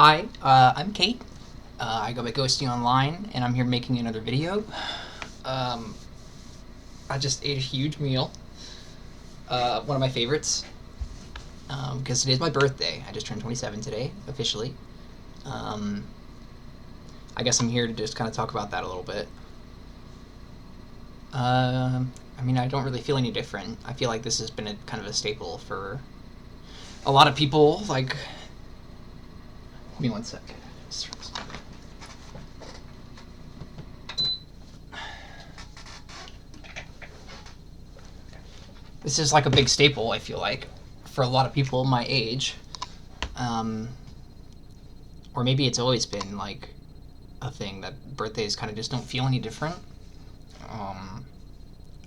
Hi, I'm Kate. I go by Ghosting Online, and I'm here making another video. Um, I just ate a huge meal, one of my favorites, because today's my birthday. I just turned 27 today, officially. Um, I guess I'm here to just kind of talk about that a little bit. I don't really feel any different. I feel like this has been a kind of a staple for a lot of people. Like, give me one sec. This is like a big staple, I feel like, for a lot of people my age. Um, or maybe it's always been like a thing that birthdays kind of just don't feel any different. Um,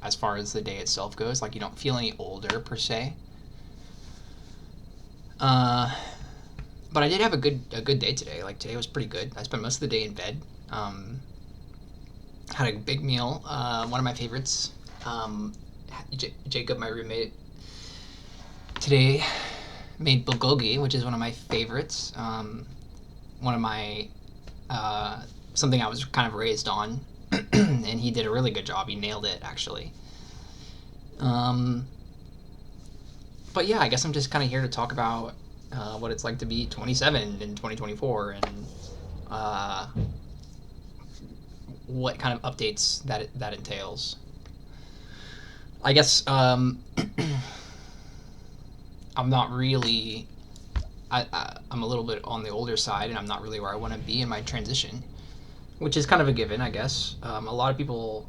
as far as the day itself goes, like you don't feel any older per se. Uh, but I did have a good day today. Like today was pretty good. I spent most of the day in bed. Had a big meal. One of my favorites. Jacob, my roommate, today made bulgogi, which is one of my favorites. One of my something I was kind of raised on, and he did a really good job. He nailed it, actually. But yeah, I guess I'm just kind of here to talk about what it's like to be 27 in 2024 and what kind of updates that entails. I guess I'm not really. I'm a little bit on the older side, and I'm not really where I want to be in my transition, which is kind of a given, I guess. A lot of people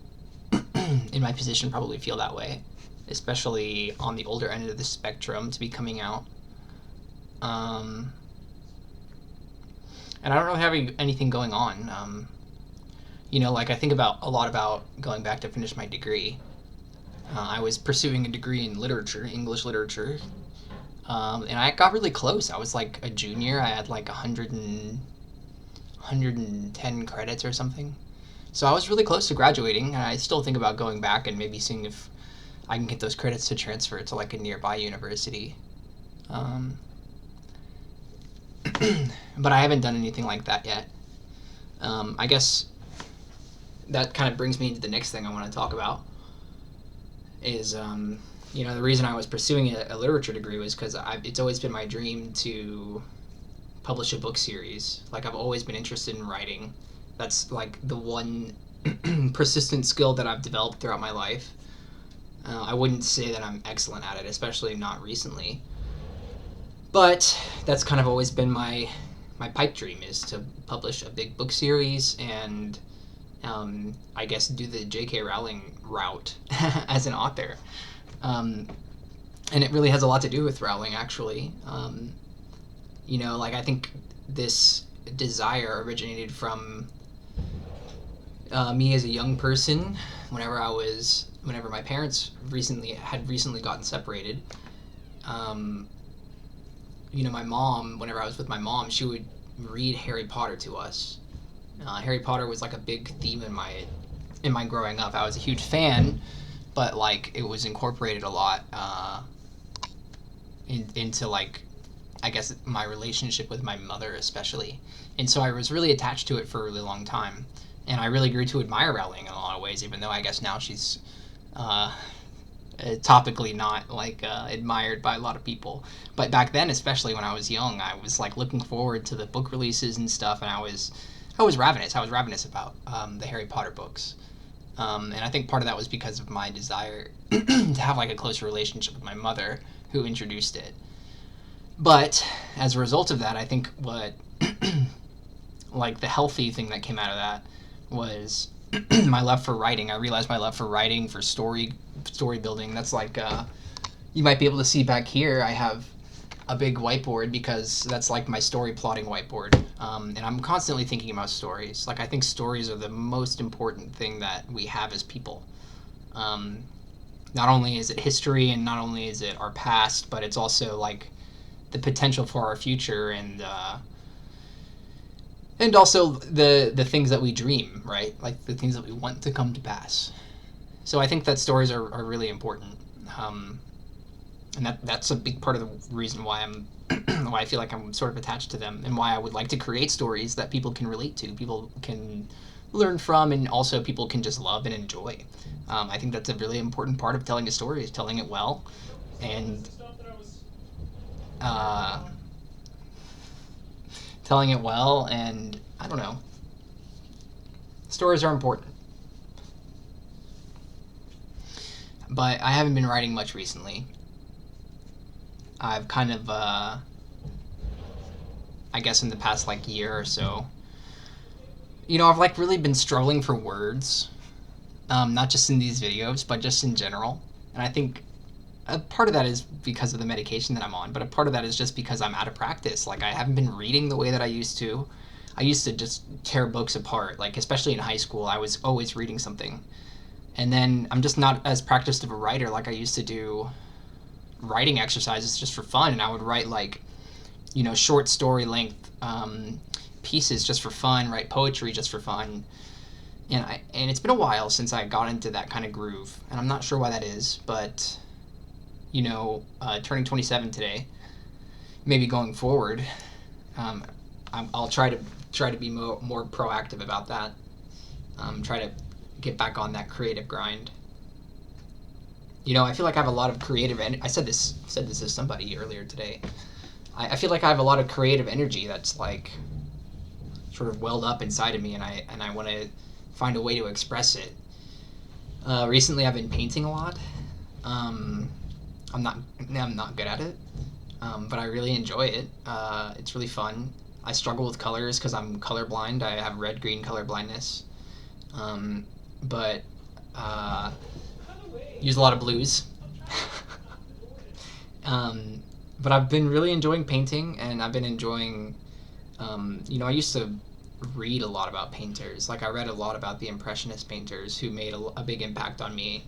in my position probably feel that way, especially on the older end of the spectrum to be coming out. And I don't really have anything going on. Like I think about a lot about going back to finish my degree. I was pursuing a degree in literature, English literature, and I got really close. I was like a junior. I had like 110 credits or something. So I was really close to graduating, and I still think about going back and maybe seeing if I can get those credits to transfer to like a nearby university. Um, but I haven't done anything like that yet. I guess that kind of brings me to the next thing I want to talk about is the reason I was pursuing a literature degree was because it's always been my dream to publish a book series. Like I've always been interested in writing. That's like the one persistent skill that I've developed throughout my life. I wouldn't say that I'm excellent at it, especially not recently. But that's kind of always been my pipe dream, is to publish a big book series and I guess do the J.K. Rowling route as an author. And it really has a lot to do with Rowling, actually. I think this desire originated from me as a young person. Whenever my parents had recently gotten separated. My mom, whenever I was with my mom, she would read Harry Potter to us. Harry Potter was like a big theme in my growing up. I was a huge fan, but like it was incorporated a lot into like I guess my relationship with my mother especially, and so I was really attached to it for a really long time, and I really grew to admire Rowling in a lot of ways, even though I guess now she's topically not like admired by a lot of people. But back then, especially when I was young, I was like looking forward to the book releases and stuff, and I was ravenous. I was ravenous about the Harry Potter books. And I think part of that was because of my desire to have like a closer relationship with my mother, who introduced it. But as a result of that, I think what like the healthy thing that came out of that was my love for writing. I realized my love for writing, for story building. That's like you might be able to see back here. I have a big whiteboard because that's like my story plotting whiteboard. And I'm constantly thinking about stories. Like I think stories are the most important thing that we have as people. Not only is it history and not only is it our past, but it's also like the potential for our future and also the things that we dream, right? Like the things that we want to come to pass. So I think that stories are really important. And that's a big part of the reason why I'm why I feel like I'm sort of attached to them, and why I would like to create stories that people can relate to, people can learn from, and also people can just love and enjoy. I think that's a really important part of telling a story, is telling it well, and uh, telling it well, and I don't know. Stories are important. But I haven't been writing much recently. I've kind of, I guess in the past like year or so, I've like really been struggling for words, not just in these videos, but just in general. And I think a part of that is because of the medication that I'm on, but a part of that is just because I'm out of practice. Like, I haven't been reading the way that I used to. I used to just tear books apart, like especially in high school. I was always reading something. And then I'm just not as practiced of a writer. Like, I used to do writing exercises just for fun, and I would write like, short story length pieces just for fun, write poetry just for fun. And it's been a while since I got into that kind of groove, and I'm not sure why that is, but turning 27 today, maybe going forward, I'll try to be more proactive about that. Try to get back on that creative grind. I feel like I have a lot of creative, and I said this to somebody earlier today. I feel like I have a lot of creative energy that's like sort of welled up inside of me, and I want to find a way to express it. Recently, I've been painting a lot. I'm not good at it, but I really enjoy it. It's really fun. I struggle with colors because I'm colorblind. I have red-green color blindness, but use a lot of blues. But I've been really enjoying painting, and I've been enjoying, I used to read a lot about painters. Like, I read a lot about the Impressionist painters who made a big impact on me,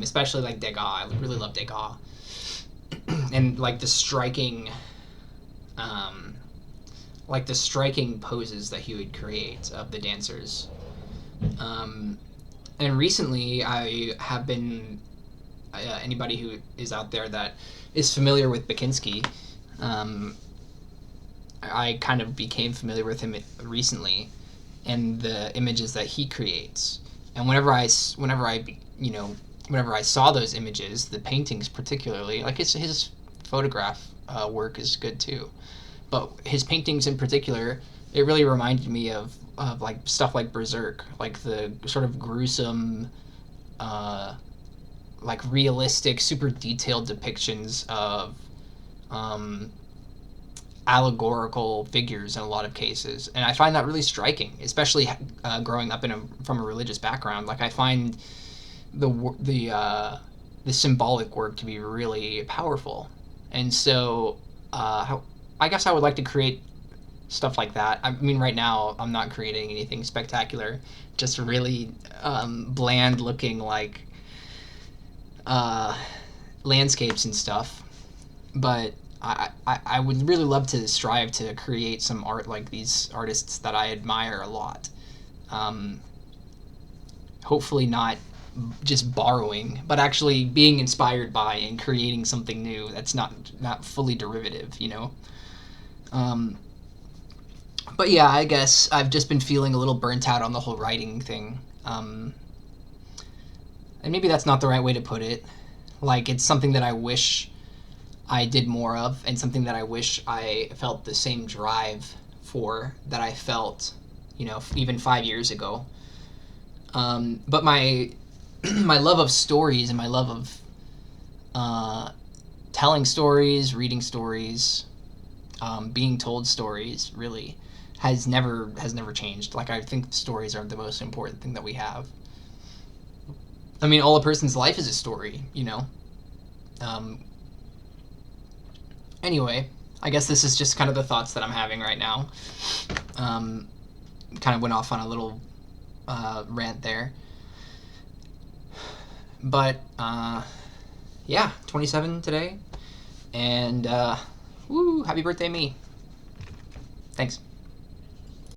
especially like Degas. I really love Degas. And like the striking poses that he would create of the dancers. And recently I have been, anybody who is out there that is familiar with Bakinski, I kind of became familiar with him recently, and the images that he creates. And whenever I saw those images, the paintings particularly, like his photograph work is good too, but his paintings in particular, it really reminded me of like stuff like Berserk, like the sort of gruesome, like realistic, super detailed depictions of allegorical figures in a lot of cases. And I find that really striking, especially growing up from a religious background. Like, I find the symbolic work to be really powerful. And so I guess I would like to create stuff like that. I mean, right now I'm not creating anything spectacular, just really bland looking, like landscapes and stuff. But I would really love to strive to create some art like these artists that I admire a lot. Hopefully not just borrowing, but actually being inspired by and creating something new that's not fully derivative, But yeah, I guess I've just been feeling a little burnt out on the whole writing thing. And maybe that's not the right way to put it. Like, it's something that I wish I did more of, and something that I wish I felt the same drive for that I felt, even 5 years ago. But my my love of stories and my love of telling stories, reading stories, being told stories, really has never changed. Like, I think stories are the most important thing that we have. I mean, all a person's life is a story, Anyway, I guess this is just kind of the thoughts that I'm having right now. Kind of went off on a little rant there. But, yeah, 27 today. And, woo, happy birthday me. Thanks.